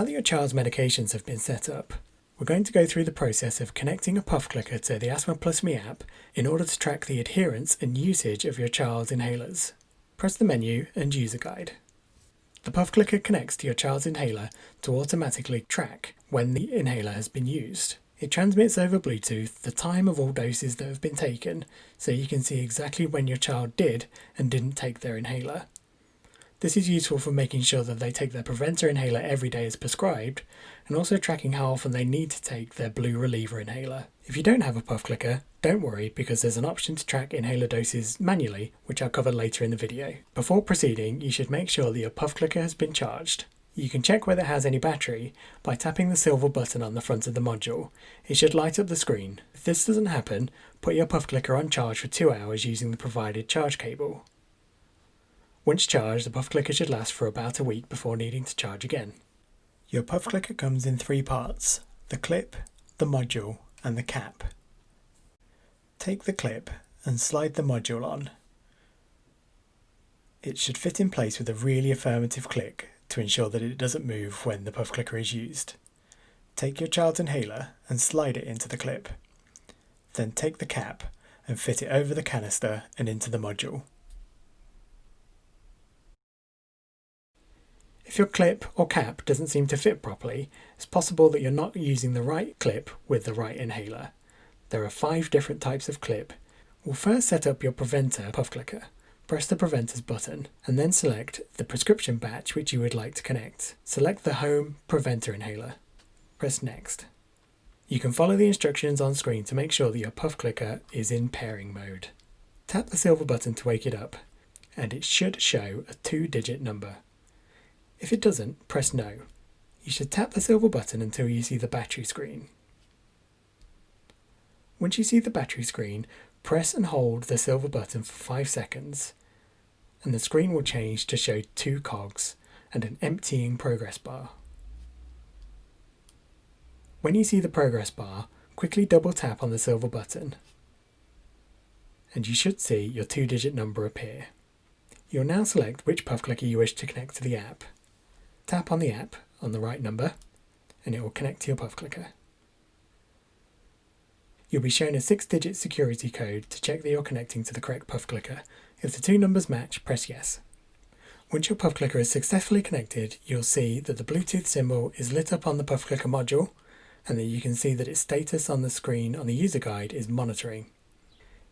Now that your child's medications have been set up, we're going to go through the process of connecting a PUFFClicker to the asthma+me app in order to track the adherence and usage of your child's inhalers. Press the menu and user guide. The PUFFClicker connects to your child's inhaler to automatically track when the inhaler has been used. It transmits over Bluetooth the time of all doses that have been taken, so you can see exactly when your child did and didn't take their inhaler. This is useful for making sure that they take their preventer inhaler every day as prescribed, and also tracking how often they need to take their blue reliever inhaler. If you don't have a PUFFClicker, don't worry, because there's an option to track inhaler doses manually, which I'll cover later in the video. Before proceeding, you should make sure that your PUFFClicker has been charged. You can check whether it has any battery by tapping the silver button on the front of the module. It should light up the screen. If this doesn't happen, put your PUFFClicker on charge for 2 hours using the provided charge cable. Once charged, the PUFFClicker should last for about a week before needing to charge again. Your PUFFClicker comes in 3 parts: the clip, the module, and the cap. Take the clip and slide the module on. It should fit in place with a really affirmative click to ensure that it doesn't move when the PUFFClicker is used. Take your child's inhaler and slide it into the clip. Then take the cap and fit it over the canister and into the module. If your clip or cap doesn't seem to fit properly, it's possible that you're not using the right clip with the right inhaler. There are 5 different types of clip. We'll first set up your preventer PUFFClicker. Press the preventers button and then select the prescription batch which you would like to connect. Select the home preventer inhaler. Press next. You can follow the instructions on screen to make sure that your PUFFClicker is in pairing mode. Tap the silver button to wake it up, and it should show a 2-digit number. If it doesn't, press no. You should tap the silver button until you see the battery screen. Once you see the battery screen, press and hold the silver button for 5 seconds, and the screen will change to show 2 cogs and an emptying progress bar. When you see the progress bar, quickly double tap on the silver button, and you should see your 2-digit number appear. You'll now select which PUFFClicker you wish to connect to the app. Tap on the app on the right number, and it will connect to your PUFFClicker. You'll be shown a 6-digit security code to check that you're connecting to the correct PUFFClicker. If the 2 numbers match, press yes. Once your PUFFClicker is successfully connected, you'll see that the Bluetooth symbol is lit up on the PUFFClicker module, and that you can see that its status on the screen on the user guide is monitoring.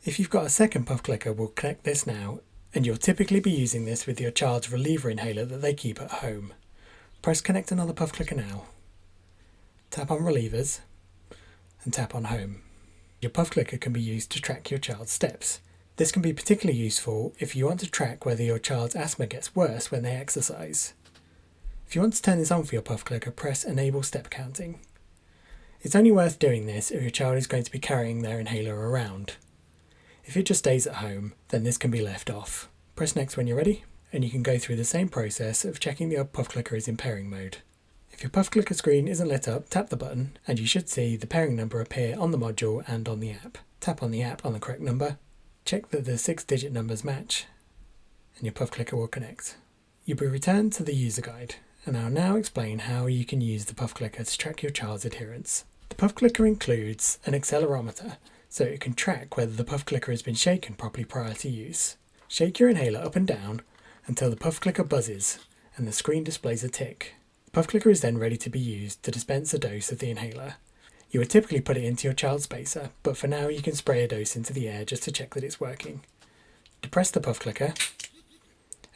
If you've got a second PUFFClicker, we'll connect this now, and you'll typically be using this with your child's reliever inhaler that they keep at home. Press connect another PUFFClicker now. Tap on relievers and tap on home. Your PUFFClicker can be used to track your child's steps. This can be particularly useful if you want to track whether your child's asthma gets worse when they exercise. If you want to turn this on for your PUFFClicker, press enable step counting. It's only worth doing this if your child is going to be carrying their inhaler around. If it just stays at home, then this can be left off. Press next when you're ready, and you can go through the same process of checking the PUFFClicker is in pairing mode. If your PUFFClicker screen isn't lit up, tap the button and you should see the pairing number appear on the module and on the app. Tap on the app on the correct number, check that the 6-digit numbers match, and your PUFFClicker will connect. You'll be returned to the user guide, and I'll now explain how you can use the PUFFClicker to track your child's adherence. The PUFFClicker includes an accelerometer, so it can track whether the PUFFClicker has been shaken properly prior to use. Shake your inhaler up and down until the PUFFClicker buzzes and the screen displays a tick. The PUFFClicker is then ready to be used to dispense a dose of the inhaler. You would typically put it into your child's spacer, but for now you can spray a dose into the air just to check that it's working. Depress the PUFFClicker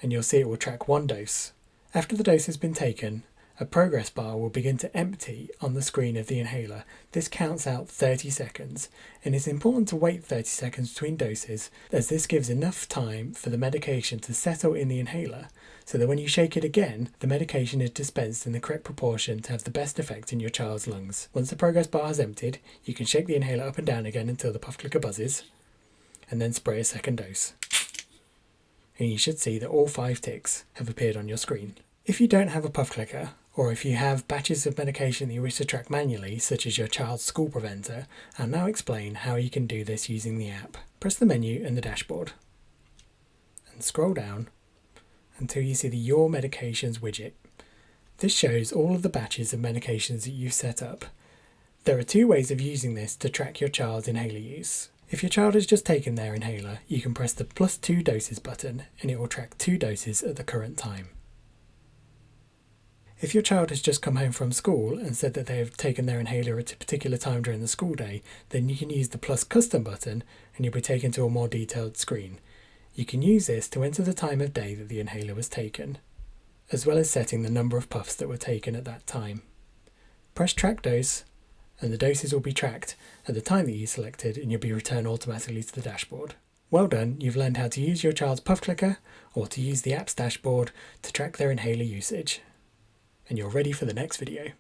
and you'll see it will track 1 dose. After the dose has been taken, a progress bar will begin to empty on the screen of the inhaler. This counts out 30 seconds, and it's important to wait 30 seconds between doses, as this gives enough time for the medication to settle in the inhaler, so that when you shake it again, the medication is dispensed in the correct proportion to have the best effect in your child's lungs. Once the progress bar has emptied, you can shake the inhaler up and down again until the PUFFClicker buzzes, and then spray a second dose. And you should see that all 5 ticks have appeared on your screen. If you don't have a PUFFClicker, or if you have batches of medication that you wish to track manually, such as your child's school preventer, I'll now explain how you can do this using the app. Press the menu in the dashboard and scroll down until you see the Your Medications widget. This shows all of the batches of medications that you've set up. There are two ways of using this to track your child's inhaler use. If your child has just taken their inhaler, you can press the +2 doses button and it will track 2 doses at the current time. If your child has just come home from school and said that they have taken their inhaler at a particular time during the school day, then you can use the +custom button and you'll be taken to a more detailed screen. You can use this to enter the time of day that the inhaler was taken, as well as setting the number of puffs that were taken at that time. Press track dose, and the doses will be tracked at the time that you selected and you'll be returned automatically to the dashboard. Well done, you've learned how to use your child's PUFFClicker or to use the app's dashboard to track their inhaler usage. And you're ready for the next video.